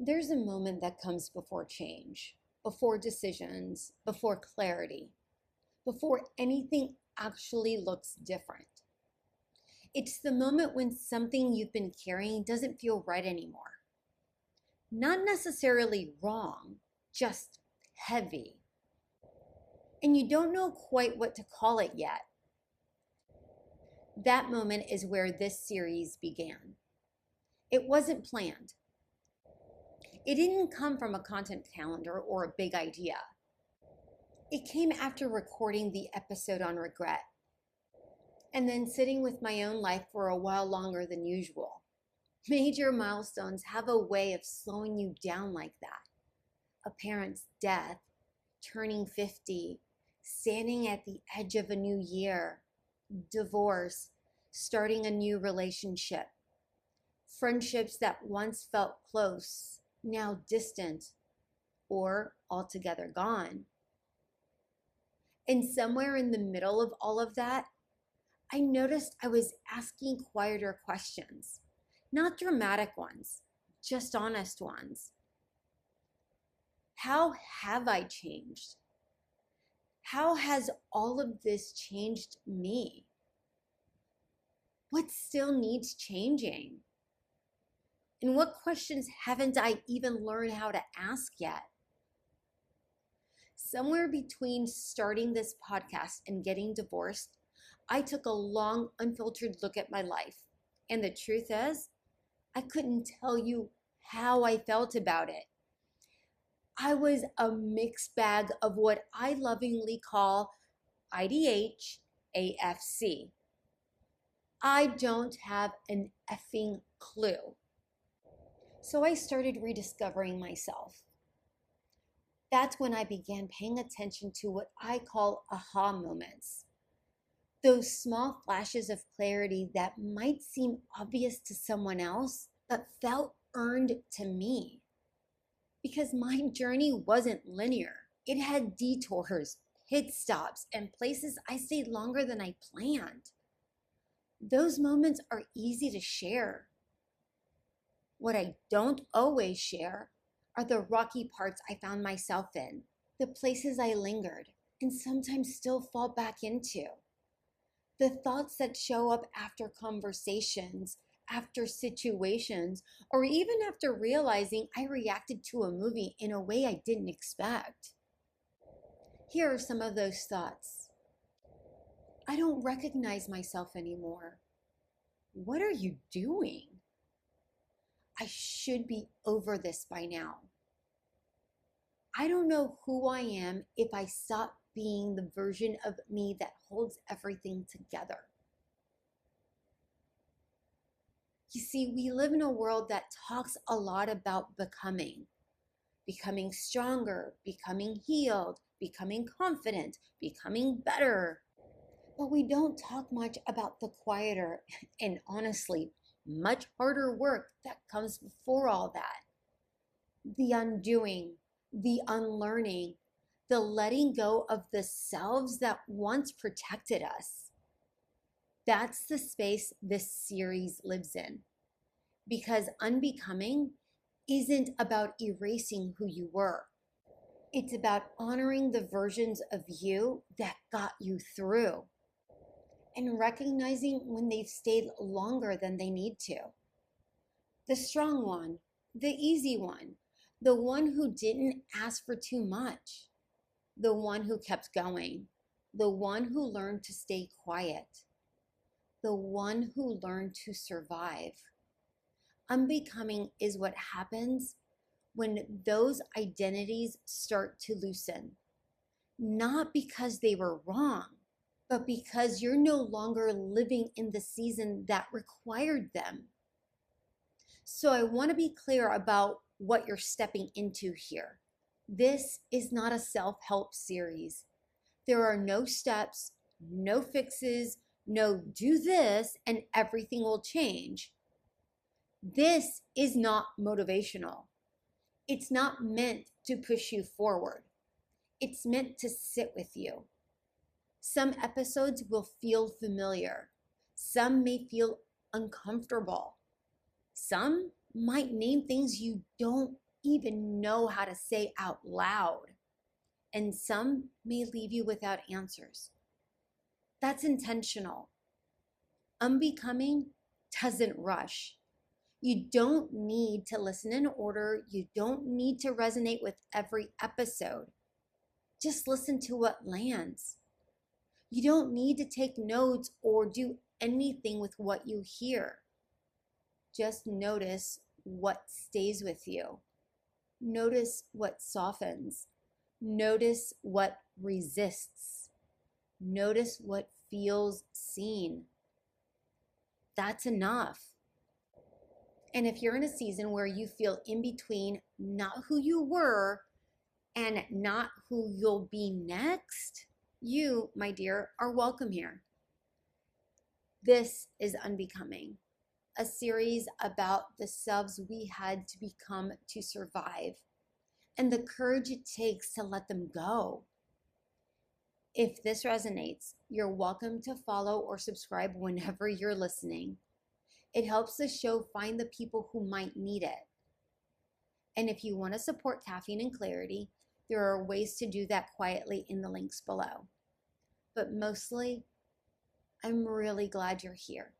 There's a moment that comes before change, before decisions, before clarity, before anything actually looks different. It's the moment when something you've been carrying doesn't feel right anymore. Not necessarily wrong, just heavy. And you don't know quite what to call it yet. That moment is where this series began. It wasn't planned. It didn't come from a content calendar or a big idea. It came after recording the episode on regret and then sitting with my own life for a while longer than usual. Major milestones have a way of slowing you down like that. A parent's death, turning 50, standing at the edge of a new year, divorce, starting a new relationship, friendships that once felt close, now distant, or altogether gone. And somewhere in the middle of all of that, I noticed I was asking quieter questions, not dramatic ones, just honest ones. How have I changed? How has all of this changed me? What still needs changing? And what questions haven't I even learned how to ask yet? Somewhere between starting this podcast and getting divorced, I took a long, unfiltered look at my life. And the truth is, I couldn't tell you how I felt about it. I was a mixed bag of what I lovingly call IDH AFC. I don't have an effing clue. So I started rediscovering myself. That's when I began paying attention to what I call aha moments. Those small flashes of clarity that might seem obvious to someone else, but felt earned to me. Because my journey wasn't linear. It had detours, pit stops, and places I stayed longer than I planned. Those moments are easy to share. What I don't always share are the rocky parts I found myself in, the places I lingered and sometimes still fall back into, the thoughts that show up after conversations, after situations, or even after realizing I reacted to a movie in a way I didn't expect. Here are some of those thoughts. I don't recognize myself anymore. What are you doing? I should be over this by now. I don't know who I am if I stop being the version of me that holds everything together. You see, we live in a world that talks a lot about becoming stronger, becoming healed, becoming confident, becoming better. But we don't talk much about the quieter and honestly, much harder work that comes before all that. The undoing, the unlearning, the letting go of the selves that once protected us. That's the space this series lives in. Because unbecoming isn't about erasing who you were. It's about honoring the versions of you that got you through and recognizing when they've stayed longer than they need to. The strong one, the easy one, the one who didn't ask for too much, the one who kept going, the one who learned to stay quiet, the one who learned to survive. Unbecoming is what happens when those identities start to loosen, not because they were wrong, but because you're no longer living in the season that required them. So I want to be clear about what you're stepping into here. This is not a self-help series. There are no steps, no fixes, no do this and everything will change. This is not motivational. It's not meant to push you forward. It's meant to sit with you. Some episodes will feel familiar. Some may feel uncomfortable. Some might name things you don't even know how to say out loud. And some may leave you without answers. That's intentional. Unbecoming doesn't rush. You don't need to listen in order. You don't need to resonate with every episode. Just listen to what lands. You don't need to take notes or do anything with what you hear. Just notice what stays with you. Notice what softens. Notice what resists. Notice what feels seen. That's enough. And if you're in a season where you feel in between not who you were and not who you'll be next, you, my dear, are welcome here. This is Unbecoming, a series about the selves we had to become to survive and the courage it takes to let them go. If this resonates, you're welcome to follow or subscribe whenever you're listening. It helps the show find the people who might need it. And if you want to support Caffeine and Clarity, there are ways to do that quietly in the links below. But mostly, I'm really glad you're here.